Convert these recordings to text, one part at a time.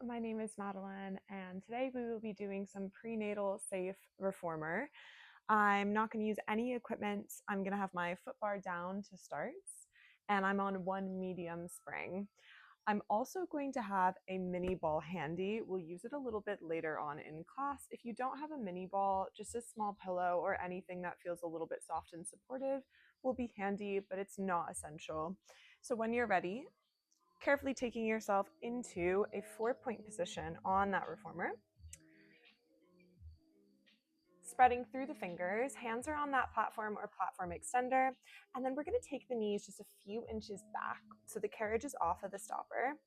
my name is Madeline, and today we will be doing some prenatal safe reformer. I'm not going to use any equipment. I'm going to have my foot bar down to start, and I'm on one medium spring. I'm also going to have a mini ball handy. We'll use it a little bit later on in class. If you don't have a mini ball, just a small pillow or anything that feels a little bit soft and supportive will be handy, but it's not essential. So when you're ready, carefully taking yourself into a 4-point position on that reformer. Spreading through the fingers, hands are on that platform or platform extender, and then we're going to take the knees just a few inches back so the carriage is off of the stopper,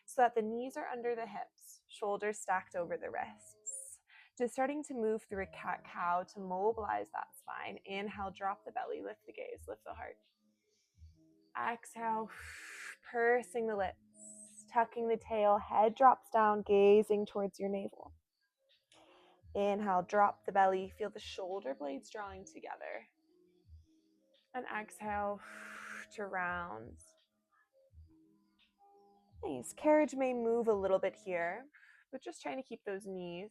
so that the knees are under the hips, shoulders stacked over the wrists. Just starting to move through a cat-cow to mobilize that spine. Inhale, drop the belly, lift the gaze, lift the heart. Exhale, pursing the lips. Tucking the tail, head drops down, gazing towards your navel. Inhale, drop the belly, feel the shoulder blades drawing together. And exhale to round. Nice. Carriage may move a little bit here, but just trying to keep those knees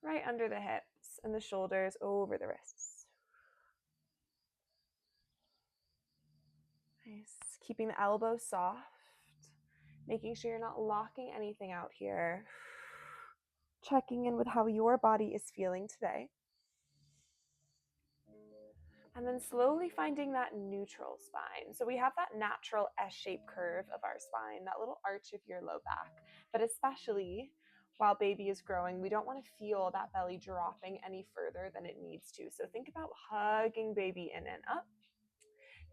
right under the hips and the shoulders over the wrists. Nice. Keeping the elbows soft, making sure you're not locking anything out here. Checking in with how your body is feeling today. And then slowly finding that neutral spine. So we have that natural S-shaped curve of our spine, that little arch of your low back. But especially while baby is growing, we don't want to feel that belly dropping any further than it needs to. So think about hugging baby in and up,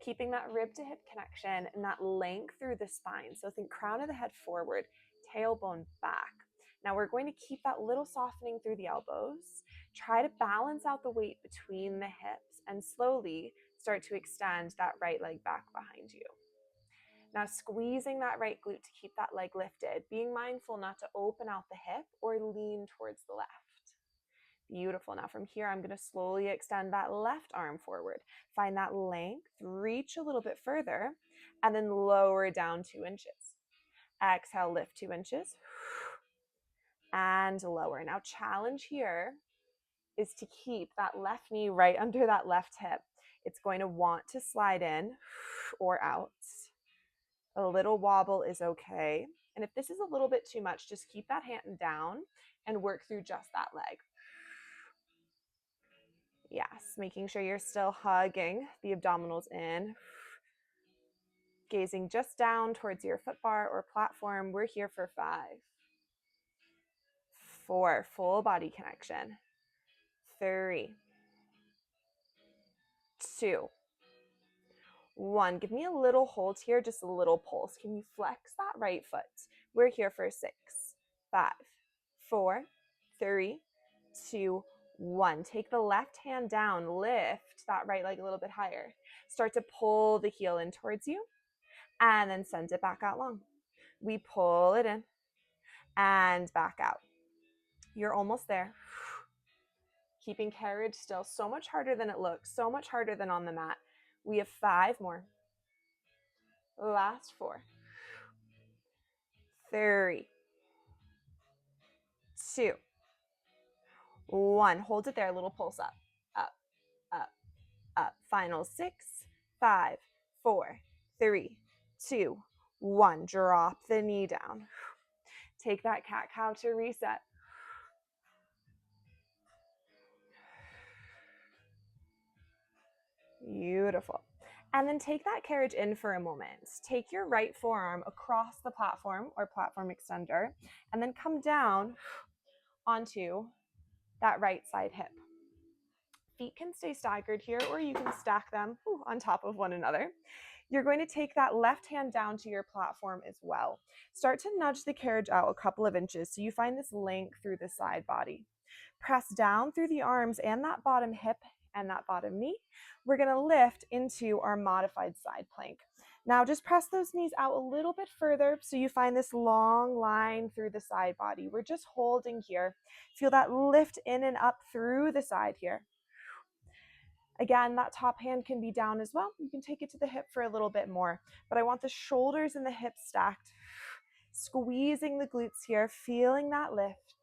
keeping that rib to hip connection and that length through the spine. So think crown of the head forward, tailbone back. Now we're going to keep that little softening through the elbows. Try to balance out the weight between the hips and slowly start to extend that right leg back behind you. Now squeezing that right glute to keep that leg lifted, being mindful not to open out the hip or lean towards the left. Beautiful. Now from here, I'm going to slowly extend that left arm forward. Find that length, reach a little bit further, and then lower down 2 inches. Exhale, lift 2 inches. And lower. Now challenge here is to keep that left knee right under that left hip. It's going to want to slide in or out. A little wobble is okay. And if this is a little bit too much, just keep that hand down and work through just that leg. Yes, making sure you're still hugging the abdominals in. Gazing just down towards your foot bar or platform. We're here for 5, 4, full body connection. 3, 2, 1. Give me a little hold here, just a little pulse. Can you flex that right foot? We're here for 6, 5, 4, 3, 2, 1. Take the left hand down, lift that right leg a little bit higher. Start to pull the heel in towards you and then send it back out long. We pull it in and back out. You're almost there. Keeping carriage still, so much harder than it looks, so much harder than on the mat. We have 5 more. Last 4. 3, 2, 1. Hold it there, a little pulse up, up, up, up. Final 6, 5, 4, 3, 2, 1. Drop the knee down. Take that cat-cow to reset. Beautiful. And then take that carriage in for a moment. Take your right forearm across the platform or platform extender, and then come down onto that right side hip. Feet can stay staggered here, or you can stack them on top of one another. You're going to take that left hand down to your platform as well. Start to nudge the carriage out a couple of inches so you find this length through the side body. Press down through the arms and that bottom hip and that bottom knee. We're going to lift into our modified side plank. Now just press those knees out a little bit further so you find this long line through the side body. We're just holding here. Feel that lift in and up through the side here. Again, that top hand can be down as well. You can take it to the hip for a little bit more, but I want the shoulders and the hips stacked. Squeezing the glutes here, feeling that lift.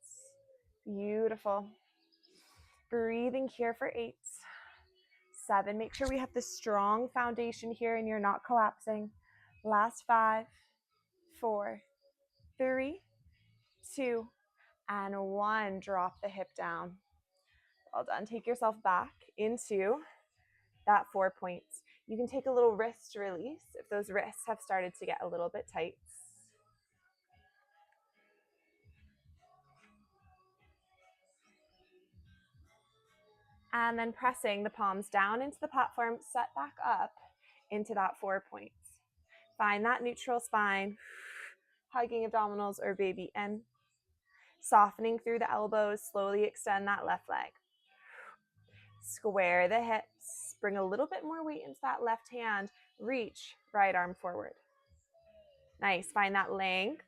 Beautiful. Breathing here for 8, 7. Make sure we have the strong foundation here and you're not collapsing. Last 5, 4, 3, 2, and 1. Drop the hip down. Well done. Take yourself back into that 4 points. You can take a little wrist release if those wrists have started to get a little bit tight. And then pressing the palms down into the platform, set back up into that 4 points. Find that neutral spine, hugging abdominals or baby in. Softening through the elbows, slowly extend that left leg. Square the hips, bring a little bit more weight into that left hand, reach right arm forward. Nice, find that length,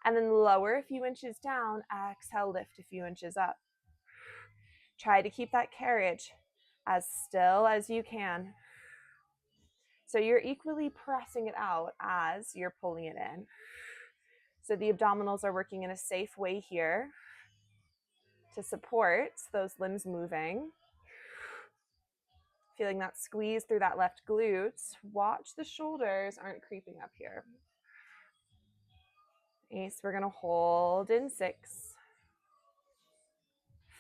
and then lower a few inches down, exhale, lift a few inches up. Try to keep that carriage as still as you can. So you're equally pressing it out as you're pulling it in. So the abdominals are working in a safe way here to support those limbs moving. Feeling that squeeze through that left glute. Watch the shoulders aren't creeping up here. Nice, we're gonna hold in 6,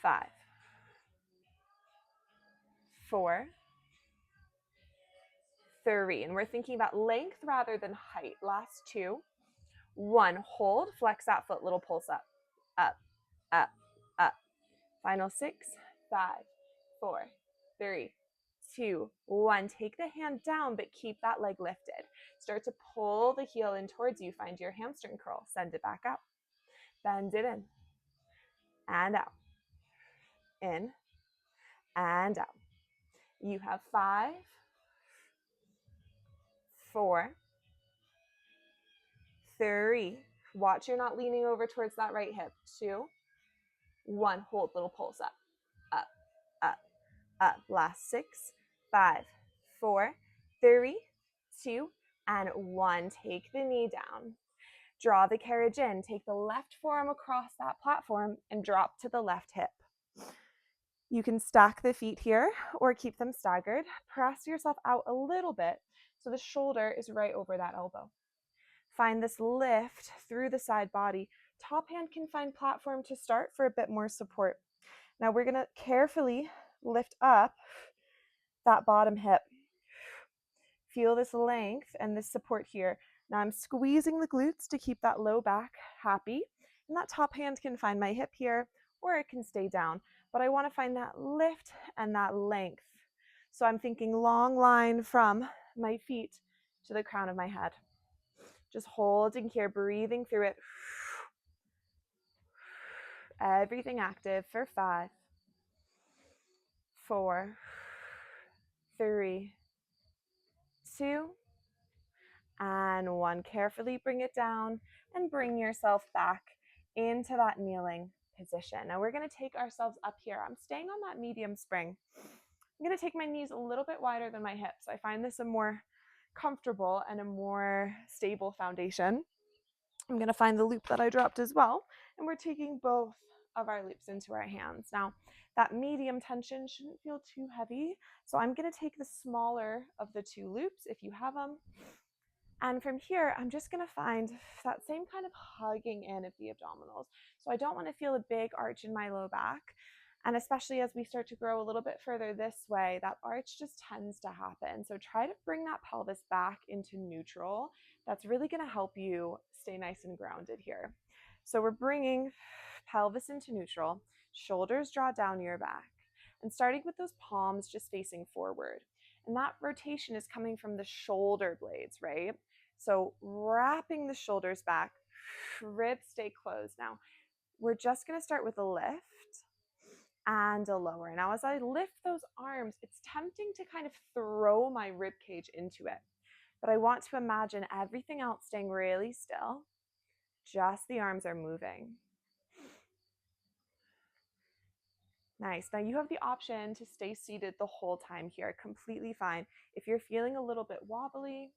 5, 4, 3. And we're thinking about length rather than height. Last 2, 1. Hold, flex that foot, little pulse up, up, up, up. Final 6, 5, 4, 3, 2, 1. Take the hand down, but keep that leg lifted. Start to pull the heel in towards you. Find your hamstring curl. Send it back up. Bend it in and out. In and out. You have 5, 4, 3. Watch you're not leaning over towards that right hip. 2, 1. Hold, little pulse up, up, up, up. Last 6, 5, 4, 3, 2, and 1. Take the knee down. Draw the carriage in. Take the left forearm across that platform and drop to the left hip. You can stack the feet here or keep them staggered. Press yourself out a little bit so the shoulder is right over that elbow. Find this lift through the side body. Top hand can find platform to start for a bit more support. Now we're going to carefully lift up that bottom hip. Feel this length and this support here. Now I'm squeezing the glutes to keep that low back happy. And that top hand can find my hip here or it can stay down. But I want to find that lift and that length. So I'm thinking long line from my feet to the crown of my head. Just holding here, breathing through it. Everything active for 5, 4, 3, 2, and 1. Carefully bring it down and bring yourself back into that kneeling position. Now we're going to take ourselves up here. I'm staying on that medium spring. I'm going to take my knees a little bit wider than my hips. I find this a more comfortable and a more stable foundation. I'm going to find the loop that I dropped as well. And we're taking both of our loops into our hands. Now, that medium tension shouldn't feel too heavy. So I'm going to take the smaller of the 2 loops if you have them. And from here, I'm just going to find that same kind of hugging in of the abdominals. So I don't want to feel a big arch in my low back. And especially as we start to grow a little bit further this way, that arch just tends to happen. So try to bring that pelvis back into neutral. That's really going to help you stay nice and grounded here. So we're bringing pelvis into neutral, shoulders draw down your back, and starting with those palms just facing forward. And that rotation is coming from the shoulder blades, right? So wrapping the shoulders back, ribs stay closed. Now, we're just going to start with a lift and a lower. Now, as I lift those arms, it's tempting to kind of throw my rib cage into it. But I want to imagine everything else staying really still. Just the arms are moving. Nice. Now you have the option to stay seated the whole time here. Completely fine. If you're feeling a little bit wobbly,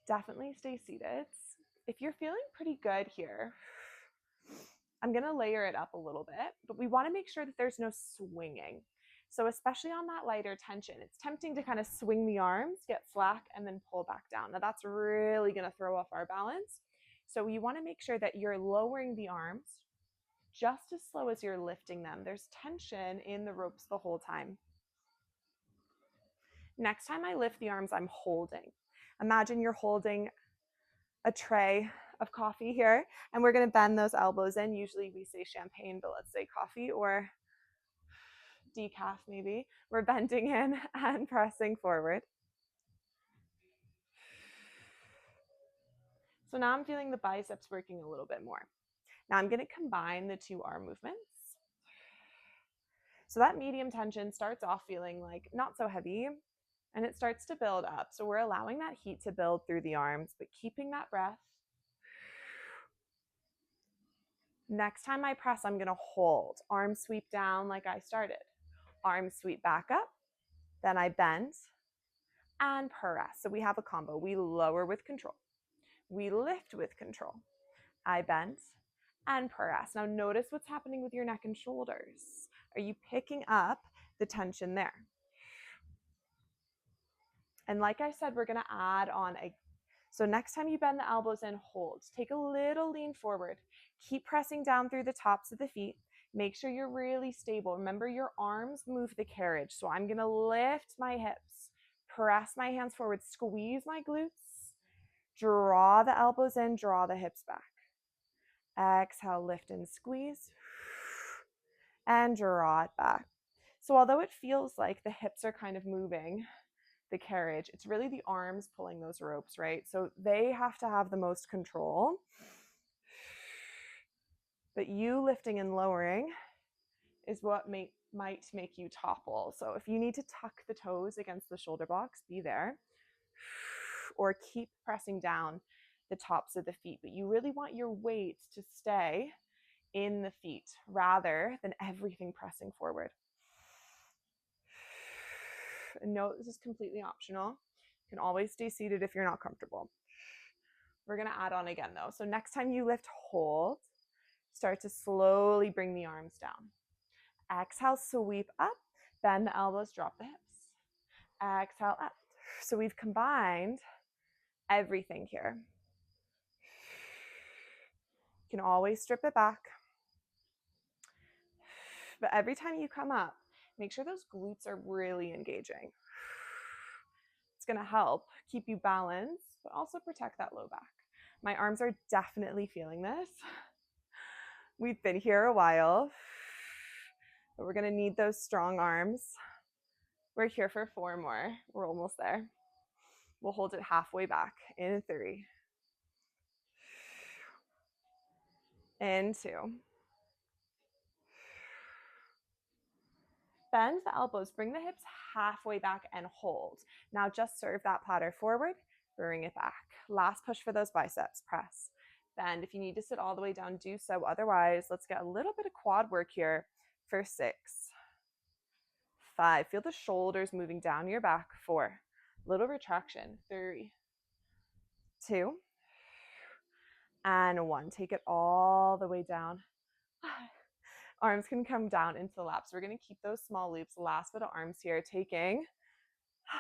definitely stay seated. If you're feeling pretty good here, I'm going to layer it up a little bit, but we want to make sure that there's no swinging. So especially on that lighter tension, it's tempting to kind of swing the arms, get slack, and then pull back down. Now that's really going to throw off our balance. So you want to make sure that you're lowering the arms just as slow as you're lifting them. There's tension in the ropes the whole time. Next time I lift the arms, I'm holding. Imagine you're holding a tray of coffee here, and we're going to bend those elbows in. Usually we say champagne, but let's say coffee or decaf maybe. We're bending in and pressing forward. So now I'm feeling the biceps working a little bit more. Now I'm going to combine the two arm movements. So that medium tension starts off feeling like not so heavy, and it starts to build up. So we're allowing that heat to build through the arms, but keeping that breath. Next time I press, I'm going to hold. Arm sweep down like I started. Arm sweep back up. Then I bend and press. So we have a combo. We lower with control. We lift with control. I bend and press. Now notice what's happening with your neck and shoulders. Are you picking up the tension there? And like I said, we're going to add on so next time you bend the elbows in, hold. Take a little lean forward. Keep pressing down through the tops of the feet. Make sure you're really stable. Remember, your arms move the carriage. So I'm going to lift my hips, press my hands forward, squeeze my glutes, draw the elbows in, draw the hips back. Exhale, lift and squeeze, and draw it back. So although it feels like the hips are kind of moving the carriage, it's really the arms pulling those ropes, right? So they have to have the most control. But you lifting and lowering is what might make you topple. So if you need to tuck the toes against the shoulder blocks, be there. Or keep pressing down the tops of the feet. But you really want your weight to stay in the feet rather than everything pressing forward. And note, this is completely optional. You can always stay seated if you're not comfortable. We're going to add on again though. So next time you lift, hold. Start to slowly bring the arms down. Exhale, sweep up. Bend the elbows, drop the hips. Exhale, up. So we've combined everything here. You can always strip it back. But every time you come up, make sure those glutes are really engaging. It's going to help keep you balanced, but also protect that low back. My arms are definitely feeling this. We've been here a while, but we're going to need those strong arms. We're here for 4 more. We're almost there. We'll hold it halfway back in 3. In 2. Bend the elbows, bring the hips halfway back and hold. Now just serve that platter forward, bring it back. Last push for those biceps, press. Bend. If you need to sit all the way down, do so. Otherwise, let's get a little bit of quad work here for 6. 5. Feel the shoulders moving down your back. 4. Little retraction. 3. 2. And 1. Take it all the way down. Arms can come down into the laps. We're going to keep those small loops. Last bit of arms here, taking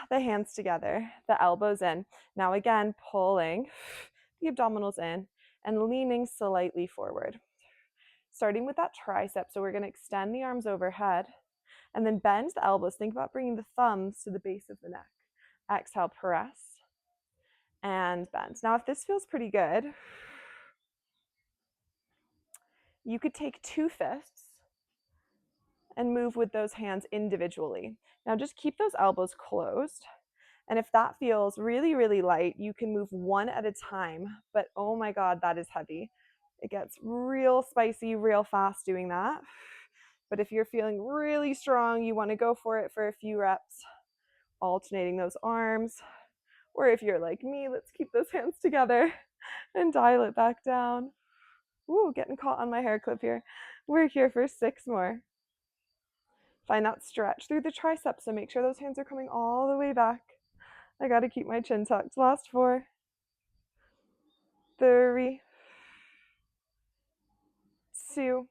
the hands together, the elbows in. Now again, pulling the abdominals in and leaning slightly forward. Starting with that tricep. So we're going to extend the arms overhead and then bend the elbows. Think about bringing the thumbs to the base of the neck. Exhale, press and bend. Now if this feels pretty good, you could take 2 fists and move with those hands individually. Now just keep those elbows closed. And if that feels really, really light, you can move 1 at a time. But oh my God, that is heavy. It gets real spicy, real fast doing that. But if you're feeling really strong, you want to go for it for a few reps, alternating those arms. Or if you're like me, let's keep those hands together and dial it back down. Ooh, getting caught on my hair clip here. We're here for 6 more. Find that stretch through the triceps, so make sure those hands are coming all the way back. I got to keep my chin tucked. Last 4. 3, 2,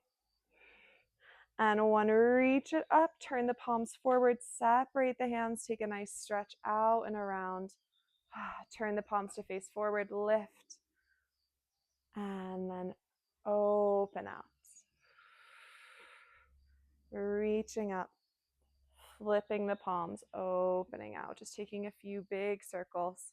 and 1. Reach it up, turn the palms forward, separate the hands, take a nice stretch out and around. Turn the palms to face forward, lift, and then open out. Reaching up, flipping the palms, opening out, just taking a few big circles.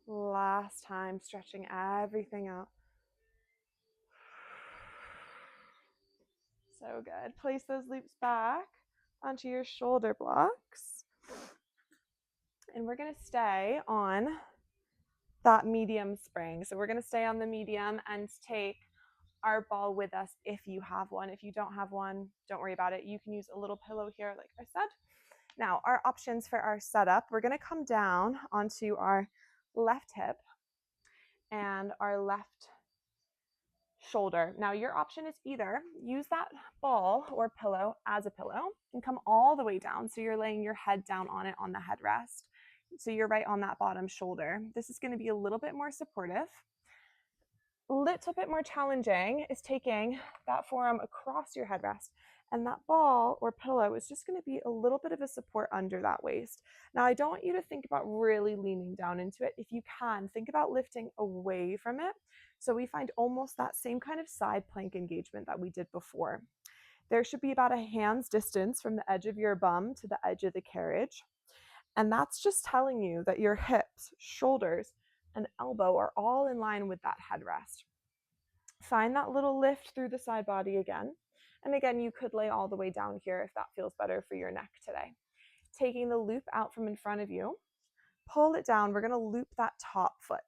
Last time, stretching everything out. So good. Place those loops back onto your shoulder blocks. And we're going to stay on that medium spring. So we're going to stay on the medium and take our ball with us if you have one. If you don't have one, don't worry about it. You can use a little pillow here, like I said. Now, our options for our setup, we're going to come down onto our left hip and our left shoulder. Now, your option is either use that ball or pillow as a pillow and come all the way down. So you're laying your head down on it on the headrest. So you're right on that bottom shoulder. This is going to be a little bit more supportive. A little bit more challenging is taking that forearm across your headrest, and that ball or pillow is just going to be a little bit of a support under that waist. Now, I don't want you to think about really leaning down into it. If you can, think about lifting away from it. So we find almost that same kind of side plank engagement that we did before. There should be about a hand's distance from the edge of your bum to the edge of the carriage. And that's just telling you that your hips, shoulders, and elbow are all in line with that headrest. Find that little lift through the side body again. And again, you could lay all the way down here if that feels better for your neck today. Taking the loop out from in front of you, pull it down. We're going to loop that top foot.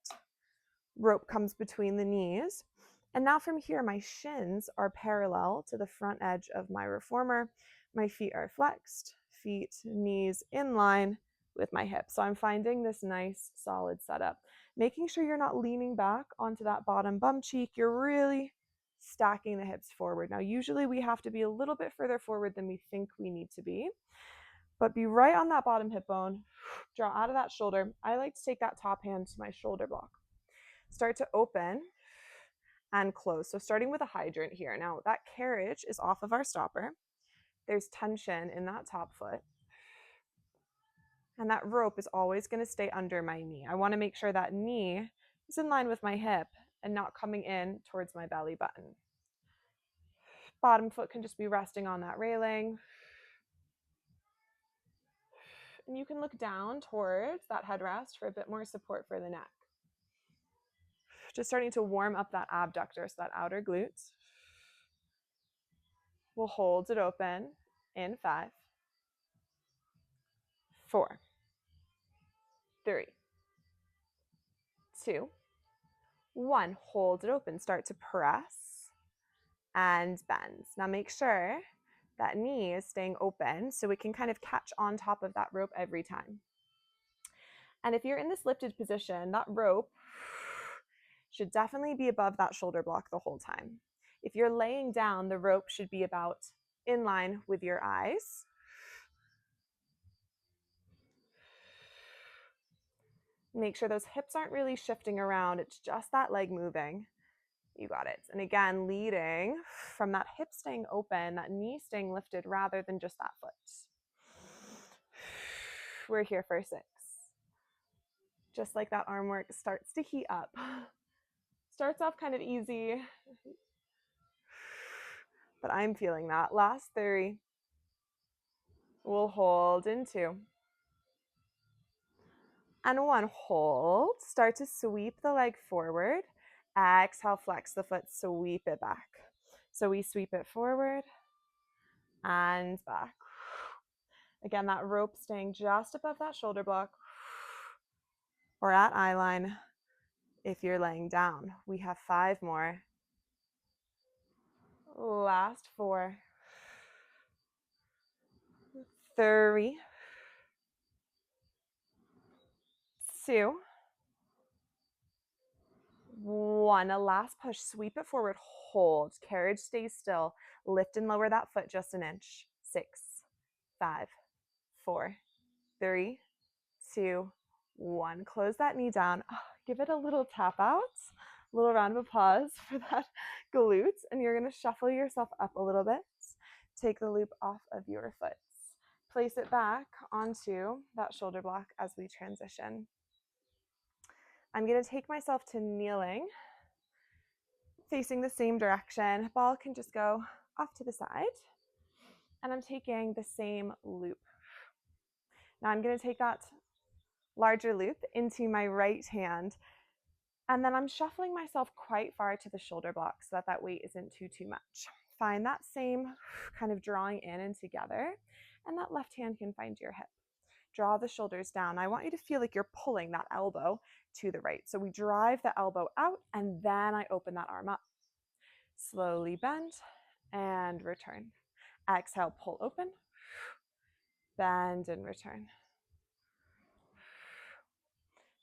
Rope comes between the knees. And now from here, my shins are parallel to the front edge of my reformer. My feet are flexed, feet, knees in line with my hips. So I'm finding this nice solid setup. Making sure you're not leaning back onto that bottom bum cheek. You're really stacking the hips forward. Now, usually we have to be a little bit further forward than we think we need to be, but be right on that bottom hip bone. Draw out of that shoulder. I like to take that top hand to my shoulder block. Start to open and close. So starting with a hydrant here. Now, that carriage is off of our stopper. There's tension in that top foot. And that rope is always going to stay under my knee. I want to make sure that knee is in line with my hip and not coming in towards my belly button. Bottom foot can just be resting on that railing. And you can look down towards that headrest for a bit more support for the neck. Just starting to warm up that abductor, so that outer glute. We'll hold it open in 5, 4, 3, 2, 1. Hold it open. Start to press and bend. Now make sure that knee is staying open so we can kind of catch on top of that rope every time. And if you're in this lifted position, that rope should definitely be above that shoulder block the whole time. If you're laying down, the rope should be about in line with your eyes. Make sure those hips aren't really shifting around. It's just that leg moving. You got it. And again, leading from that hip staying open, that knee staying lifted rather than just that foot. We're here for 6. Just like that arm work starts to heat up. Starts off kind of easy, but I'm feeling that. Last 3. We'll hold in 2. And 1. Hold. Start to sweep the leg forward. Exhale, flex the foot, sweep it back. So we sweep it forward and back. Again, that rope staying just above that shoulder block or at eye line if you're laying down. We have 5 more. Last 4. 3, 2, 1. A last push. Sweep it forward. Hold. Carriage stays still. Lift and lower that foot just an inch. 6, 5, 4, 3, 2, 1. Close that knee down. Give it a little tap out. A little round of applause for that glute. And you're going to shuffle yourself up a little bit. Take the loop off of your foot. Place it back onto that shoulder block as we transition. I'm going to take myself to kneeling, facing the same direction. Ball can just go off to the side. And I'm taking the same loop. Now I'm going to take that larger loop into my right hand. And then I'm shuffling myself quite far to the shoulder block so that that weight isn't too much. Find that same kind of drawing in and together. And that left hand can find your hip. Draw the shoulders down. I want you to feel like you're pulling that elbow to the right. So we drive the elbow out and then I open that arm up. Slowly bend and return. Exhale, pull open, bend and return.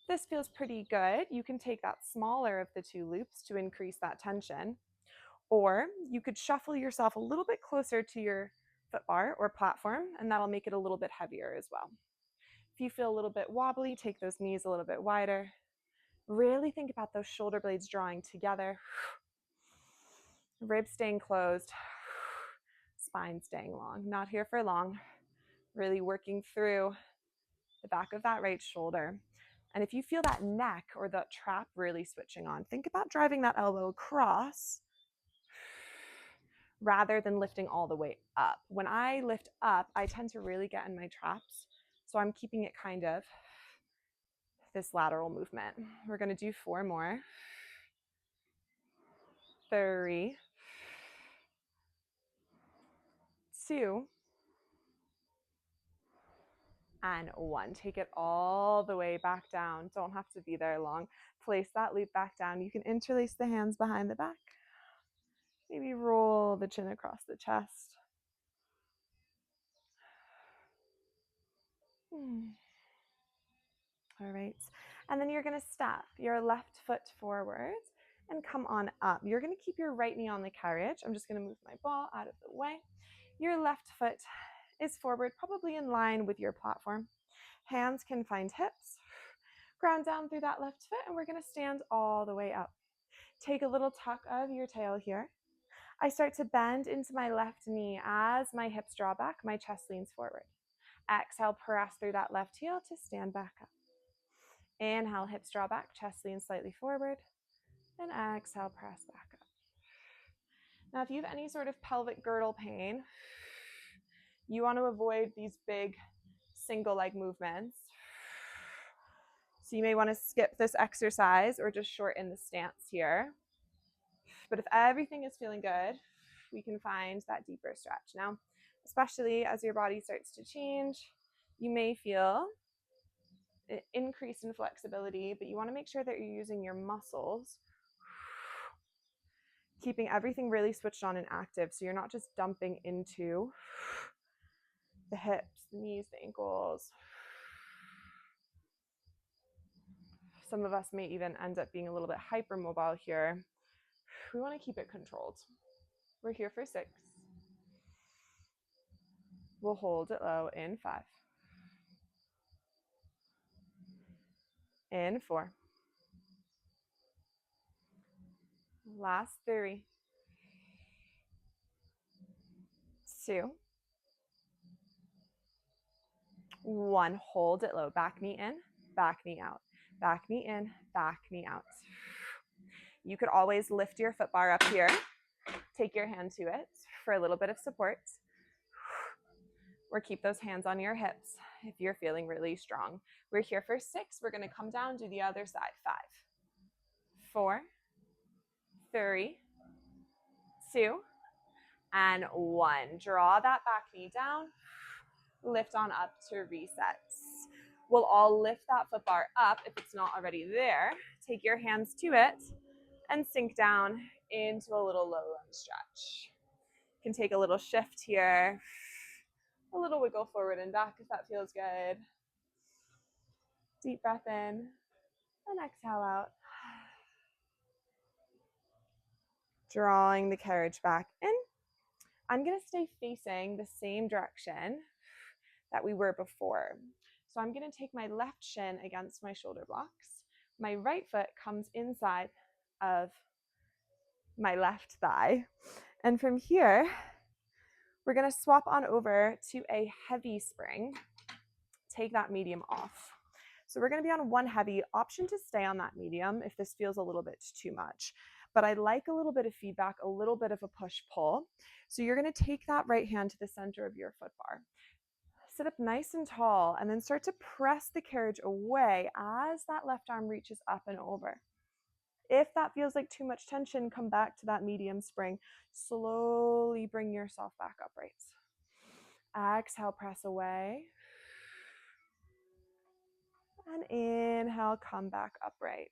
This feels pretty good. You can take that smaller of the two loops to increase that tension, or you could shuffle yourself a little bit closer to your foot bar or platform, and that'll make it a little bit heavier as well. If you feel a little bit wobbly, take those knees a little bit wider. Really think about those shoulder blades drawing together. Ribs staying closed. Spine staying long. Not here for long. Really working through the back of that right shoulder. And if you feel that neck or that trap really switching on, think about driving that elbow across rather than lifting all the way up. When I lift up, I tend to really get in my traps. So I'm keeping it kind of this lateral movement. We're going to do 4 more. 3, 2, and 1. Take it all the way back down. Don't have to be there long. Place that loop back down. You can interlace the hands behind the back. Maybe roll the chin across the chest. All right. And then you're going to step your left foot forward and come on up. You're going to keep your right knee on the carriage. I'm just going to move my ball out of the way. Your left foot is forward, probably in line with your platform. Hands can find hips. Ground down through that left foot, and we're going to stand all the way up. Take a little tuck of your tail here. I start to bend into my left knee as my hips draw back, my chest leans forward. Exhale, press through that left heel to stand back up. Inhale, hips draw back, chest leans slightly forward. And exhale, press back up. Now, if you have any sort of pelvic girdle pain, you want to avoid these big single leg movements. So you may want to skip this exercise or just shorten the stance here. But if everything is feeling good, we can find that deeper stretch. Now, especially as your body starts to change, you may feel an increase in flexibility, but you want to make sure that you're using your muscles, keeping everything really switched on and active so you're not just dumping into the hips, the knees, the ankles. Some of us may even end up being a little bit hypermobile here. We want to keep it controlled. We're here for 6. We'll hold it low in 5. In 4. Last 3. 2. 1. Hold it low. Back knee in, back knee out. Back knee in, back knee out. You could always lift your foot bar up here. Take your hand to it for a little bit of support. Or keep those hands on your hips if you're feeling really strong. We're here for 6. We're going to come down, do the other side. 5, 4, 3, 2, and 1. Draw that back knee down. Lift on up to reset. We'll all lift that foot bar up if it's not already there. Take your hands to it and sink down into a little low lunge stretch. You can take a little shift here. A little wiggle forward and back if that feels good. Deep breath in and exhale out. Drawing the carriage back in. I'm going to stay facing the same direction that we were before. So I'm going to take my left shin against my shoulder blocks. My right foot comes inside of my left thigh. And from here, we're going to swap on over to a heavy spring. Take that medium off. So we're going to be on one heavy, option to stay on that medium if this feels a little bit too much. But I like a little bit of feedback, a little bit of a push-pull. So you're going to take that right hand to the center of your foot bar. Sit up nice and tall, and then start to press the carriage away as that left arm reaches up and over. If that feels like too much tension, come back to that medium spring. Slowly bring yourself back upright. Exhale, press away. And inhale, come back upright.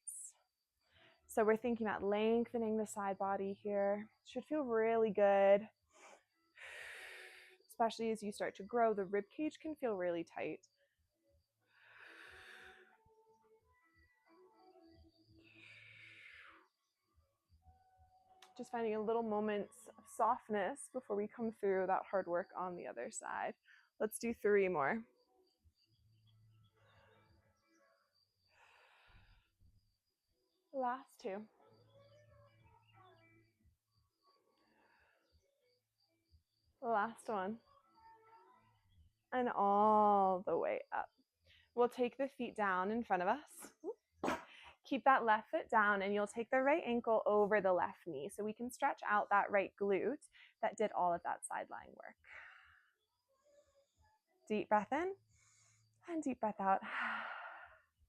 So we're thinking about lengthening the side body here. Should feel really good. Especially as you start to grow, the rib cage can feel really tight. Just finding a little moments of softness before we come through that hard work on the other side. Let's do 3 more. Last 2. Last one. And all the way up. We'll take the feet down in front of us. Keep that left foot down, and you'll take the right ankle over the left knee so we can stretch out that right glute that did all of that side lying work. Deep breath in and deep breath out.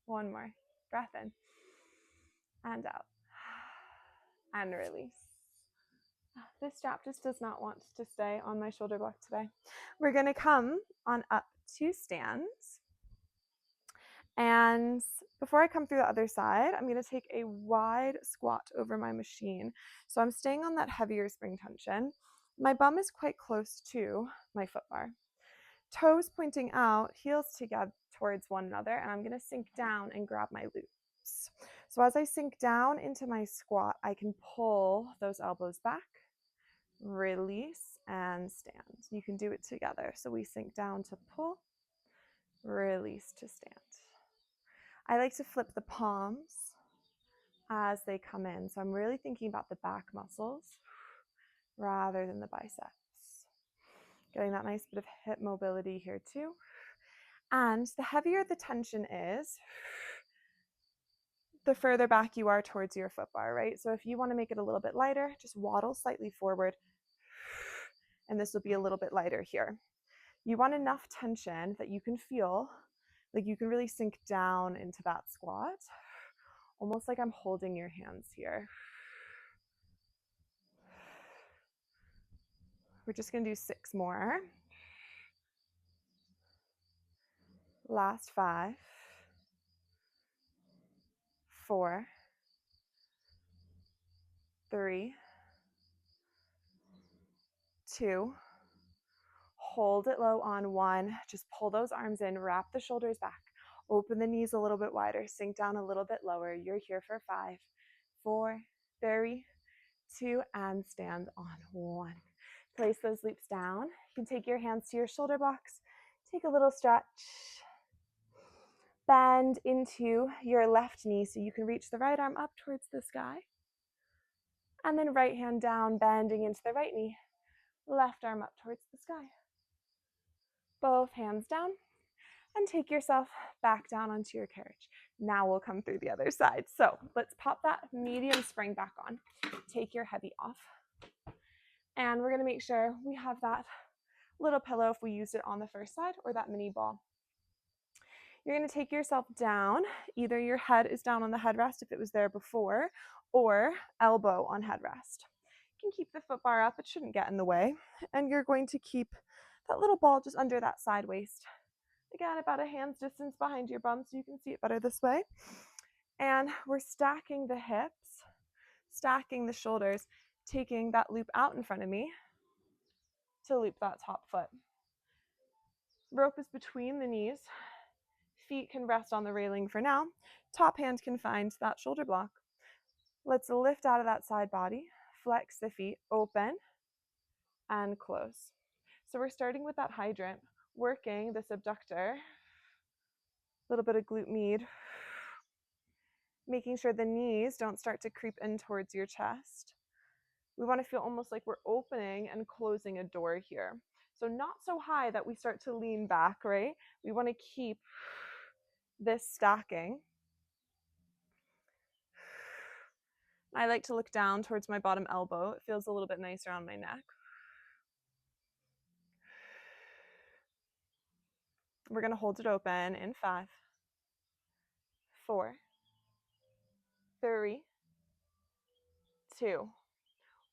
One more. Breath in and out. And release. This strap just does not want to stay on my shoulder block today. We're going to come on up to stands. And before I come through the other side, I'm going to take a wide squat over my machine. So I'm staying on that heavier spring tension. My bum is quite close to my foot bar. Toes pointing out, heels together towards one another, and I'm going to sink down and grab my glutes. So as I sink down into my squat, I can pull those elbows back, release, and stand. You can do it together. So we sink down to pull, release to stand. I like to flip the palms as they come in. So I'm really thinking about the back muscles rather than the biceps. Getting that nice bit of hip mobility here too. And the heavier the tension is, the further back you are towards your foot bar, right? So if you want to make it a little bit lighter, just waddle slightly forward, and this will be a little bit lighter here. You want enough tension that you can feel like you can really sink down into that squat, almost like I'm holding your hands here. We're just going to do 6 more. Last 5, 4, 3, 2. Hold it low on 1. Just pull those arms in, wrap the shoulders back, open the knees a little bit wider, sink down a little bit lower. You're here for 5, 4, 3, 2, and stand on 1. Place those loops down. You can take your hands to your shoulder blocks. Take a little stretch. Bend into your left knee so you can reach the right arm up towards the sky. And then right hand down, bending into the right knee. Left arm up towards the sky. Both hands down. And take yourself back down onto your carriage. Now we'll come through the other side. So let's pop that medium spring back on. Take your heavy off. And we're going to make sure we have that little pillow if we used it on the first side, or that mini ball. You're going to take yourself down. Either your head is down on the headrest if it was there before, or elbow on headrest. You can keep the foot bar up. It shouldn't get in the way. And you're going to keep that little ball just under that side waist. Again, about a hand's distance behind your bum so you can see it better this way. And we're stacking the hips, stacking the shoulders, taking that loop out in front of me to loop that top foot. Rope is between the knees. Feet can rest on the railing for now. Top hand can find that shoulder block. Let's lift out of that side body, flex the feet, open and close. So we're starting with that hydrant, working this abductor little bit of glute med. Making sure the knees don't start to creep in towards your chest. We want to feel almost like we're opening and closing a door here. So not so high that we start to lean back, right? We want to keep this stacking. I like to look down towards my bottom elbow. It feels a little bit nicer on my neck. We're going to hold it open in 5, 4, 3, 2,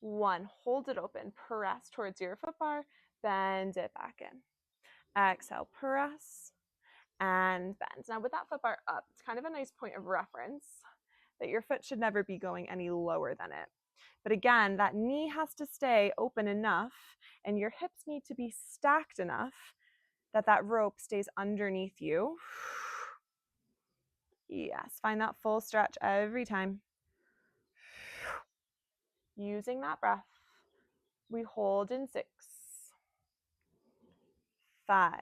1. Hold it open. Press towards your foot bar. Bend it back in. Exhale, press and bend. Now with that foot bar up, it's kind of a nice point of reference that your foot should never be going any lower than it. But again, that knee has to stay open enough and your hips need to be stacked enough that that rope stays underneath you. Yes, find that full stretch every time. Using that breath, we hold in 6, 5.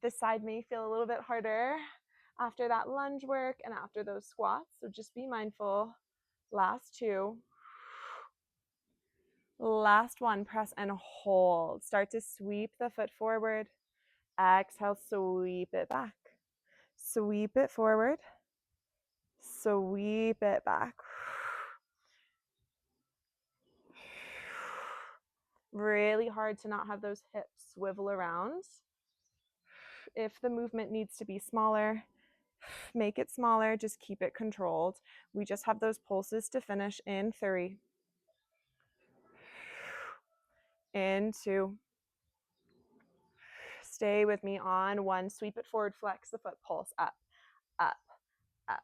This side may feel a little bit harder after that lunge work and after those squats, so just be mindful. Last 2. Last 1, press and hold. Start to sweep the foot forward. Exhale, sweep it back. Sweep it forward. Sweep it back. Really hard to not have those hips swivel around. If the movement needs to be smaller, make it smaller, just keep it controlled. We just have those pulses to finish in 3, in 2. Stay with me on 1. Sweep it forward, flex the foot, pulse up, up, up,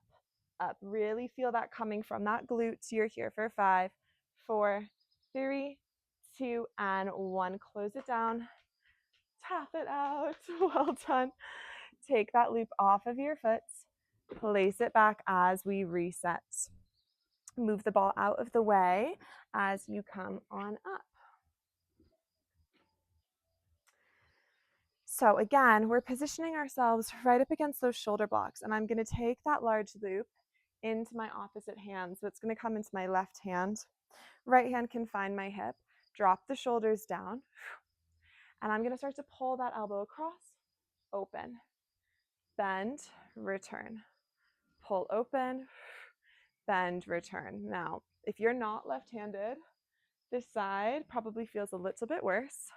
up. Really feel that coming from that glute. You're here for 5, 4, 3, 2, and 1. Close it down. Tap it out. Well done. Take that loop off of your foot. Place it back as we reset. Move the ball out of the way as you come on up. So again, we're positioning ourselves right up against those shoulder blocks, and I'm going to take that large loop into my opposite hand. So it's going to come into my left hand. Right hand can find my hip. Drop the shoulders down. And I'm going to start to pull that elbow across, open, bend, return. Pull open, bend, return. Now, if you're not left-handed, this side probably feels a little bit worse.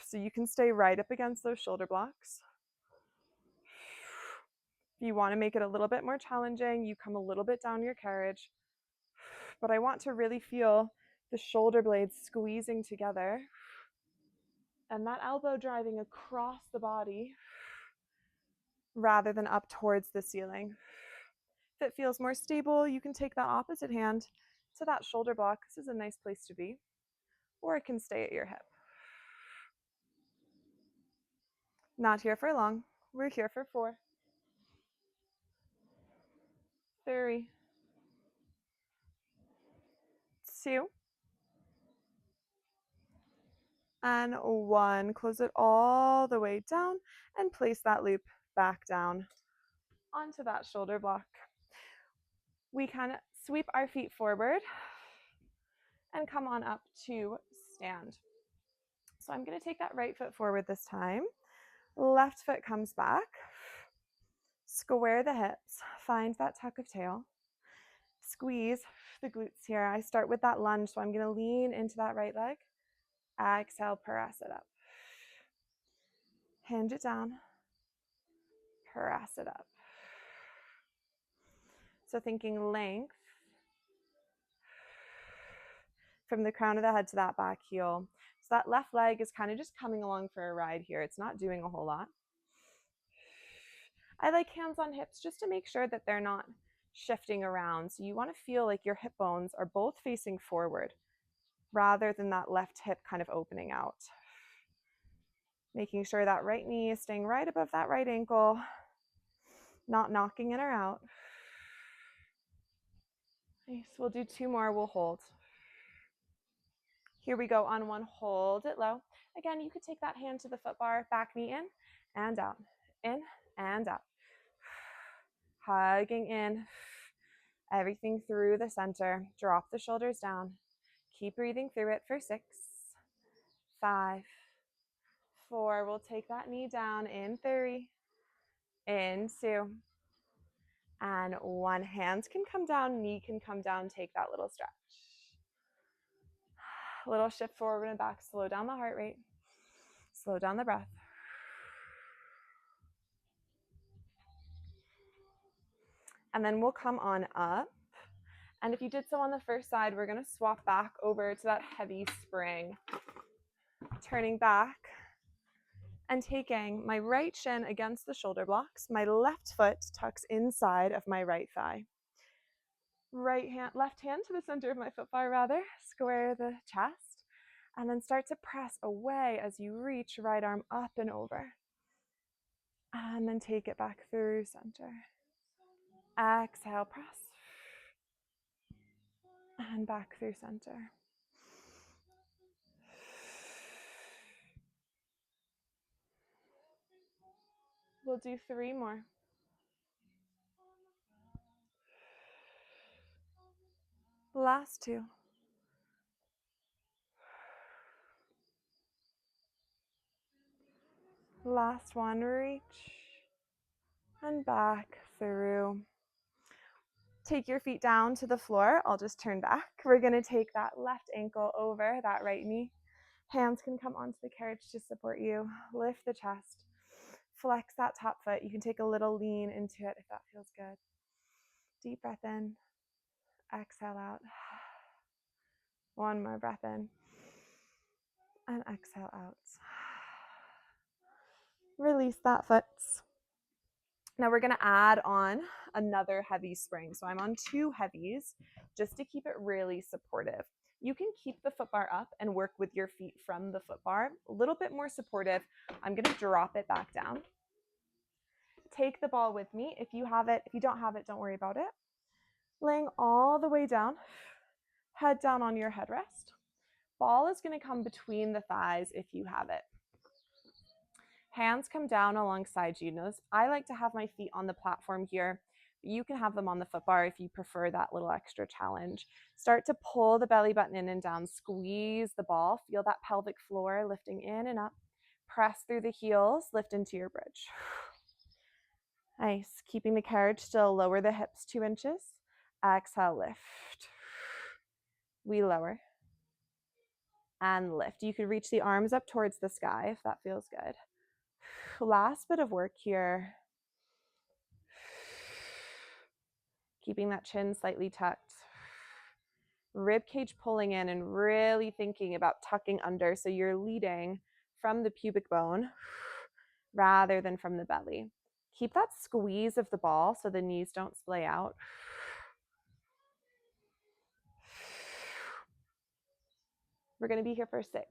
So you can stay right up against those shoulder blocks. If you want to make it a little bit more challenging, you come a little bit down your carriage. But I want to really feel the shoulder blades squeezing together and that elbow driving across the body rather than up towards the ceiling. If it feels more stable, you can take that opposite hand to that shoulder block. This is a nice place to be. Or it can stay at your hip. Not here for long. We're here for 4, 3, 2, and 1. Close it all the way down and place that loop back down onto that shoulder block. We can sweep our feet forward and come on up to stand. So I'm going to take that right foot forward this time. Left foot comes back. Square the hips. Find that tuck of tail. Squeeze the glutes here. I start with that lunge, so I'm going to lean into that right leg. Exhale, press it up. Hinge it down. Press it up. So thinking length from the crown of the head to that back heel. So that left leg is kind of just coming along for a ride here. It's not doing a whole lot. I like hands on hips just to make sure that they're not shifting around. So you want to feel like your hip bones are both facing forward rather than that left hip kind of opening out. Making sure that right knee is staying right above that right ankle, not knocking in or out. Nice. We'll do 2 more. We'll hold. Here we go on 1. Hold it low. Again, you could take that hand to the foot bar, back knee in and out, in and out. hugging in, everything through the center. Drop the shoulders down. Keep breathing through it for 6, 5, 4. We'll take that knee down in 3, in 2, and 1. Hands can come down, knee can come down. Take that little stretch. A little shift forward and back. Slow down the heart rate. Slow down the breath. And then we'll come on up. And if you did so on the first side, we're going to swap back over to that heavy spring. Turning back and taking my right shin against the shoulder blocks. My left foot tucks inside of my right thigh. Left hand to the center of my foot bar rather. Square the chest. And then start to press away as you reach right arm up and over. And then take it back through center. Exhale, press. And back through center. We'll do 3 more. Last 2. Last 1, reach. And back through. Take your feet down to the floor. I'll just turn back. We're going to take that left ankle over that right knee. Hands can come onto the carriage to support you. Lift the chest. Flex that top foot. You can take a little lean into it if that feels good. Deep breath in. Exhale out. 1 more breath in. And exhale out. Release that foot. Now we're going to add on another heavy spring. So I'm on 2 heavies just to keep it really supportive. You can keep the foot bar up and work with your feet from the foot bar. A little bit more supportive. I'm going to drop it back down. Take the ball with me. If you have it, if you don't have it, don't worry about it. Laying all the way down, head down on your headrest. Ball is going to come between the thighs if you have it. Hands come down alongside you. Notice I like to have my feet on the platform here. You can have them on the foot bar if you prefer that little extra challenge. Start to pull the belly button in and down. Squeeze the ball. Feel that pelvic floor lifting in and up. Press through the heels. Lift into your bridge. Nice. Keeping the carriage still. Lower the hips 2 inches. Exhale, lift. We lower. And lift. You could reach the arms up towards the sky if that feels good. Last bit of work here. Keeping that chin slightly tucked. Rib cage pulling in and really thinking about tucking under so you're leading from the pubic bone rather than from the belly. Keep that squeeze of the ball so the knees don't splay out. We're going to be here for 6,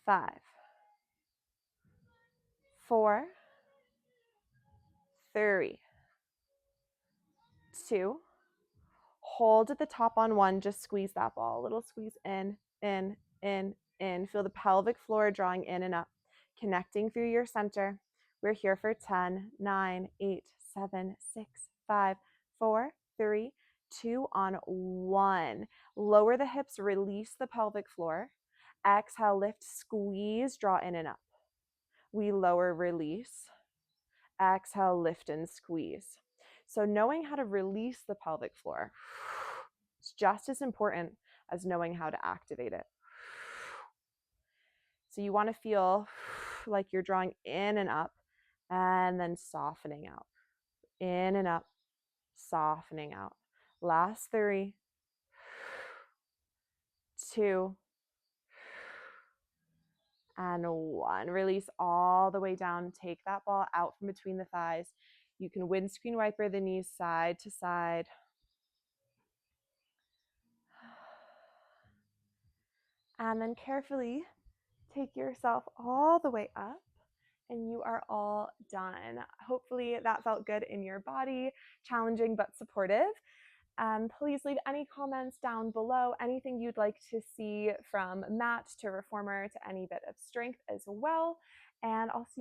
5, 4, 3, 2. Hold at the top on 1. Just squeeze that ball. A little squeeze in, in, in, in. Feel the pelvic floor drawing in and up. Connecting through your center. We're here for 10, 9, 8, 7, 6, 5, 4, 3, 2 on 1. Lower the hips, release the pelvic floor. Exhale, lift, squeeze, draw in and up. We lower, release. Exhale, lift and squeeze. So knowing how to release the pelvic floor is just as important as knowing how to activate it. So you want to feel like you're drawing in and up and then softening out. In and up, softening out. Last 3, 2, and 1. Release all the way down. Take that ball out from between the thighs. You can windscreen wiper the knees side to side. And then carefully take yourself all the way up and you are all done. Hopefully that felt good in your body, challenging but supportive. Please leave any comments down below, anything you'd like to see from mat to reformer to any bit of strength as well. And I'll see you